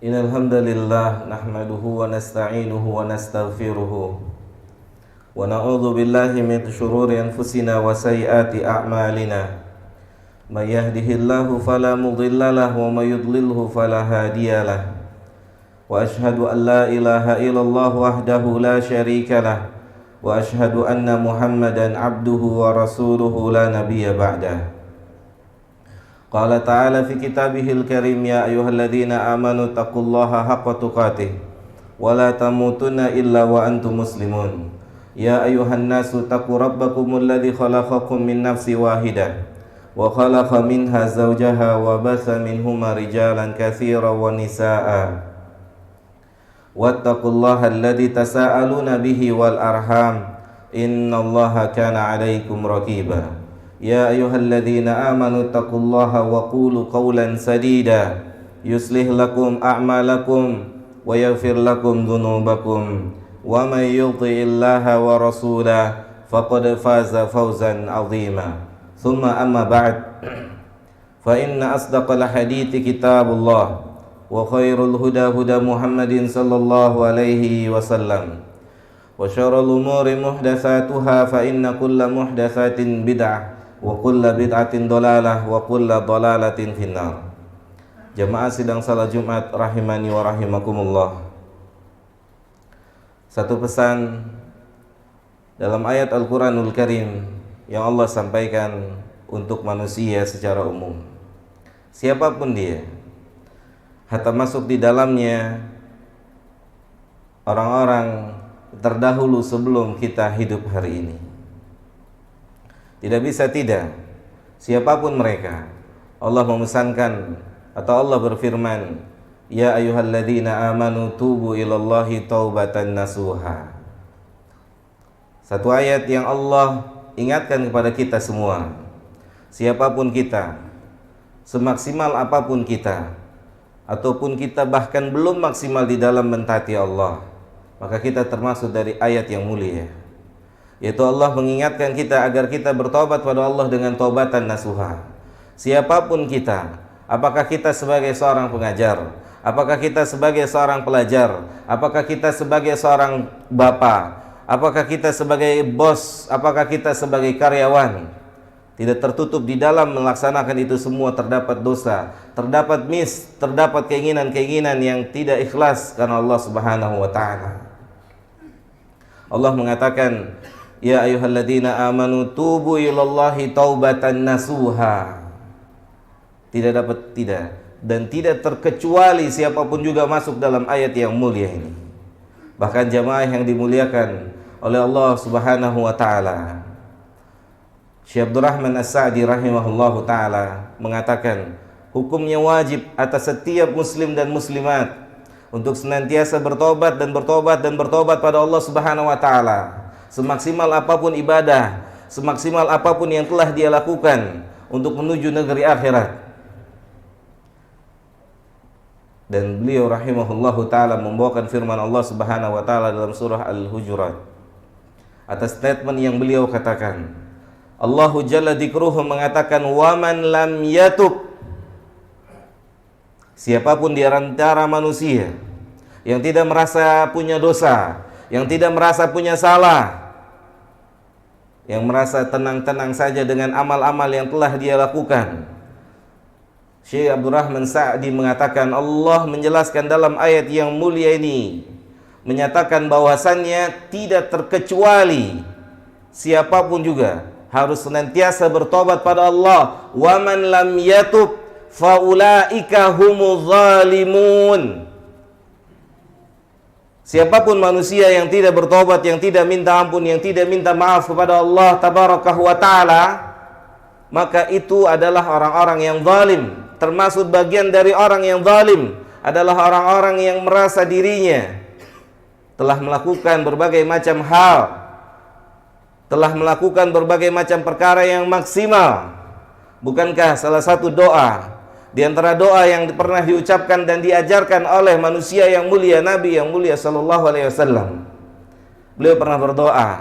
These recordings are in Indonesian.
Innal hamdalillah nahmaduhu wa nasta'inuhu wa nastaghfiruhu wa na'udzu billahi min shururi anfusina wa sayyiati a'malina. May yahdihillahu fala mudilla lahu wa may yudlilhu fala hadiyalah. Wa ashhadu an la ilaha illallah wahdahu la syarika lah wa ashhadu anna Muhammadan abduhu wa rasuluhu la nabiyya ba'dah. Qala ta'ala fi kitabihil karim ya ayyuhalladzina amanu taqullaha haqqa tuqatih wa la tamutunna illa wa antum muslimun. Ya ayyuhan nasu taqu rabbakumul ladzi khalaqakum min nafsin wahidah wa khalaqa minha zawjaha wa batha minhuma rijalan katsiran wa nisaa'a. Wattaqullaha alladzi tasaaluna bihi wal arham innallaha kana 'alaikum raqiba. Ya ayyuhalladzina amanu taqullaha wa qulu qawlan sadida yuslih lakum a'malakum wa yaghfir lakum dhunubakum wa may yuti'illaha wa rasulahu faqad faza fawzan 'azima. Thumma amma ba'd, fa inna asdaqal hadithi kitabullah wa khairul huda huda Muhammadin sallallahu alaihi wasallam wa syarrul umuri muhdatsatuha fa inna kulla muhdatsatin bid'ah wa kulla bid'atin dolalah wa kulla dolalatin finnar. Jamaah sidang salat Jumat rahimani wa rahimakumullah. Satu pesan dalam ayat Al-Quranul Karim yang Allah sampaikan untuk manusia secara umum, siapapun dia, hatta masuk di dalamnya orang-orang terdahulu sebelum kita hidup hari ini. Tidak bisa tidak, siapapun mereka, Allah memesankan atau Allah berfirman, ya ayyuhalladzina amanu tubu ilallahi taubatan nasuha. Satu ayat yang Allah ingatkan kepada kita semua, siapapun kita, semaksimal apapun kita, ataupun kita bahkan belum maksimal di dalam mentaati Allah, maka kita termasuk dari ayat yang mulia, yaitu Allah mengingatkan kita agar kita bertobat pada Allah dengan taubatan nasuha. Siapapun kita, apakah kita sebagai seorang pengajar, apakah kita sebagai seorang pelajar, apakah kita sebagai seorang bapak, apakah kita sebagai bos, apakah kita sebagai karyawan, tidak tertutup di dalam melaksanakan itu semua terdapat dosa, terdapat terdapat keinginan-keinginan yang tidak ikhlas karena Allah Subhanahu wa taala. Allah mengatakan, ya ayyuhalladzina amanu tubu ilallahi taubatan nasuha. Tidak dapat tidak dan tidak terkecuali siapapun juga masuk dalam ayat yang mulia ini. Bahkan jamaah yang dimuliakan oleh Allah Subhanahu wa taala, Syekh Abdurrahman As-Sa'di rahimahullahu taala mengatakan, hukumnya wajib atas setiap muslim dan muslimat untuk senantiasa bertobat dan bertobat dan bertobat pada Allah Subhanahu wa taala. Semaksimal apapun ibadah, semaksimal apapun yang telah dia lakukan untuk menuju negeri akhirat. Dan beliau rahimahullahu ta'ala membawakan firman Allah Subhanahu wa ta'ala dalam surah Al-Hujurat atas statement yang beliau katakan. Allahu Jalla Dzikruhu mengatakan, waman lam yatub, siapapun di antara manusia yang tidak merasa punya dosa, yang tidak merasa punya salah, yang merasa tenang-tenang saja dengan amal-amal yang telah dia lakukan. Syekh Abdurrahman Sa'di mengatakan, Allah menjelaskan dalam ayat yang mulia ini, menyatakan bahwasannya tidak terkecuali siapapun juga harus senantiasa bertobat pada Allah. Wa man lam yatub faulaika humuz zalimun. Siapapun manusia yang tidak bertobat, yang tidak minta ampun, yang tidak minta maaf kepada Allah tabarakahu wa ta'ala, maka itu adalah orang-orang yang zalim. Termasuk bagian dari orang yang zalim adalah orang-orang yang merasa dirinya telah melakukan berbagai macam hal, telah melakukan berbagai macam perkara yang maksimal. Bukankah salah satu doa di antara doa yang pernah diucapkan dan diajarkan oleh manusia yang mulia, Nabi yang mulia sallallahu alaihi wasallam, beliau pernah berdoa,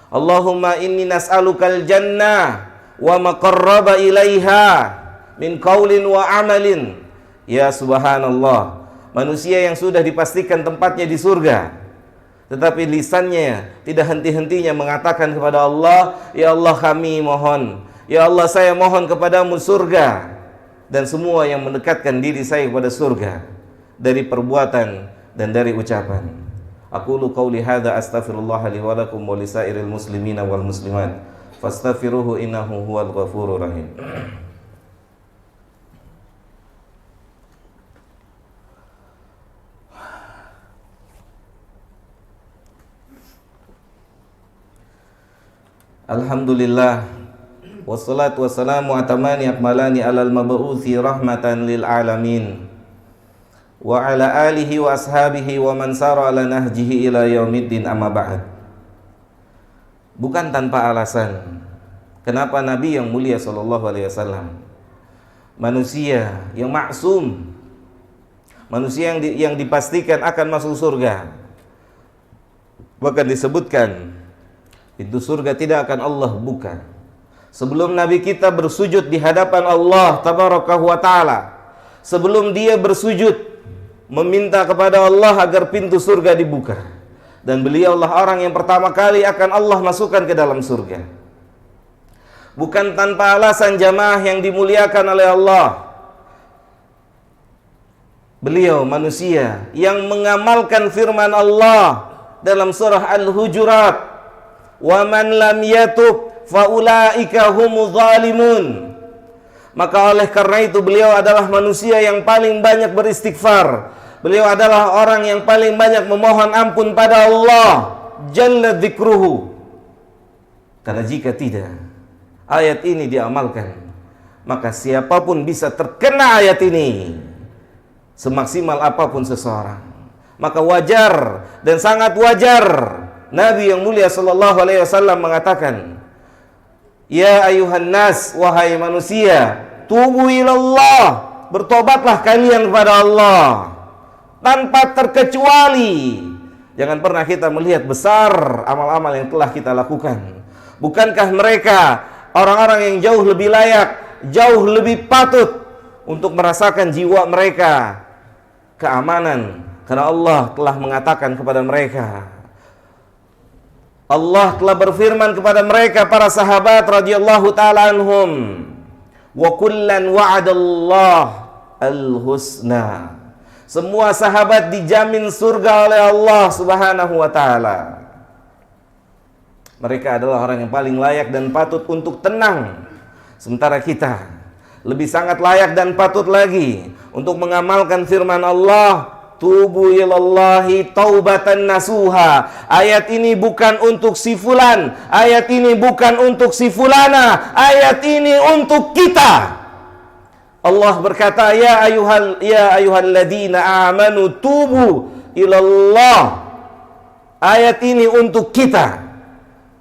Allahumma inni nas'alukal jannah wa ma qarraba ilaiha min qaulin wa amalin. Ya subhanallah, Manusia yang sudah dipastikan tempatnya di surga, tetapi lisannya tidak henti-hentinya mengatakan kepada Allah, "Ya Allah, kami mohon, ya Allah, saya mohon kepadamu surga," dan semua yang mendekatkan diri saya kepada surga dari perbuatan dan dari ucapan. Aqulu qauli hadza astaghfirullah li wa lakum wa lisairil muslimina wal muslimat fastaghfiruhu innahu huwal ghafurur rahim. Alhamdulillah, wassalatu wassalamu atamani akmalani alal mab'uthi rahmatan lil alamin wa ala alihi wa ashabihi wa man sara ala nahjihi ila yaumiddin, amma ba'd. Bukan tanpa alasan kenapa Nabi yang mulia sallallahu alaihi wasallam, manusia yang maksum, manusia yang dipastikan akan masuk surga, bahkan disebutkan pintu surga tidak akan Allah buka sebelum Nabi kita bersujud di hadapan Allah tabarakahu wa ta'ala. Sebelum dia bersujud meminta kepada Allah agar pintu surga dibuka, dan beliaulah orang yang pertama kali akan Allah masukkan ke dalam surga. Bukan tanpa alasan jamaah yang dimuliakan oleh Allah, beliau manusia yang mengamalkan firman Allah dalam surah Al-Hujurat, "Wa man lam yatub faulaika humuz zalimun." Maka oleh karena itu beliau adalah manusia yang paling banyak beristighfar. Beliau adalah orang yang paling banyak memohon ampun pada Allah jalla dzikruhu. Karena jika tidak ayat ini diamalkan, maka siapapun bisa terkena ayat ini semaksimal apapun seseorang. Maka wajar dan sangat wajar Nabi yang mulia sallallahu alaihi wasallam mengatakan, "Ya ayuhan nas, wahai manusia, tubu ilallah, bertobatlah kalian kepada Allah." Tanpa terkecuali. Jangan pernah kita melihat besar amal-amal yang telah kita lakukan. Bukankah mereka orang-orang yang jauh lebih layak, jauh lebih patut untuk merasakan jiwa mereka keamanan, karena Allah telah mengatakan kepada mereka, Allah telah berfirman kepada mereka, para sahabat radhiyallahu ta'ala anhum, "Wa kullan wa'adallah al-husna." Semua sahabat dijamin surga oleh Allah subhanahu wa ta'ala. Mereka adalah orang yang paling layak dan patut untuk tenang. Sementara kita lebih sangat layak dan patut lagi untuk mengamalkan firman Allah, "Tubu ilallahi taubatan nasuha." Ayat ini bukan untuk si fulan, ayat ini bukan untuk si fulana, ayat ini untuk kita. Allah berkata, ya ayyuhalladzina amanu tubu ilallah. Ayat ini untuk kita.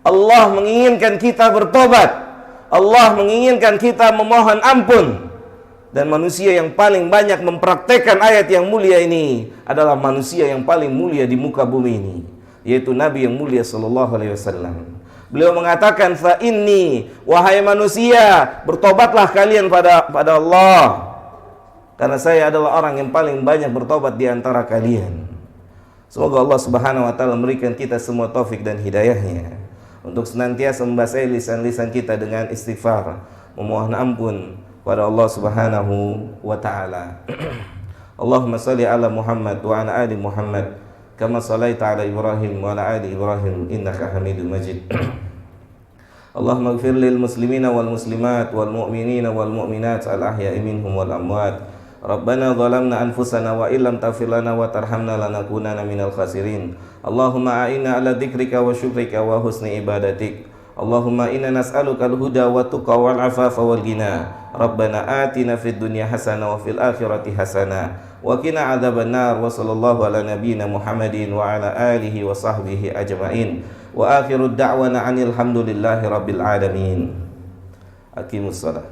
Allah menginginkan kita bertobat. Allah menginginkan kita memohon ampun. Dan manusia yang paling banyak mempraktekkan ayat yang mulia ini adalah manusia yang paling mulia di muka bumi ini, yaitu Nabi yang mulia sallallahu alaihi wasallam. Beliau mengatakan, "Fa inni, wahai manusia, bertobatlah kalian pada Allah, karena saya adalah orang yang paling banyak bertobat di antara kalian." Semoga Allah subhanahu wa ta'ala memberikan kita semua taufik dan hidayahnya untuk senantiasa membasahi lisan-lisan kita dengan istighfar, memohon ampun pada Allah subhanahu wa ta'ala. Allahumma salli ala Muhammad wa ala ali Muhammad kama sallaita ala Ibrahim wa ala ali Ibrahim innaka Hamidum Majid. Allahumma ighfir lil muslimina wal muslimat wal mu'minina wal mu'minat al ahya'i minhum wal amwat. Rabbana zalamna anfusana wa illam taghfir lana wa tarhamna lanakunanna minal khasirin. Allahumma a'inna ala dzikrika wa syukrika wa husni ibadatik. Allahumma inna nas'aluka al-huda wa tuqa wal afafa wal ghina. Rabbana atina fid dunya hasanah wa fil akhirati hasanah wa qina adzabannar. Wa sallallahu ala nabiyyina Muhammadin wa ala alihi wa sahbihi ajma'in. Wa akhiru da'wana anil hamdulillahi rabbil alamin. Aqimus shalah.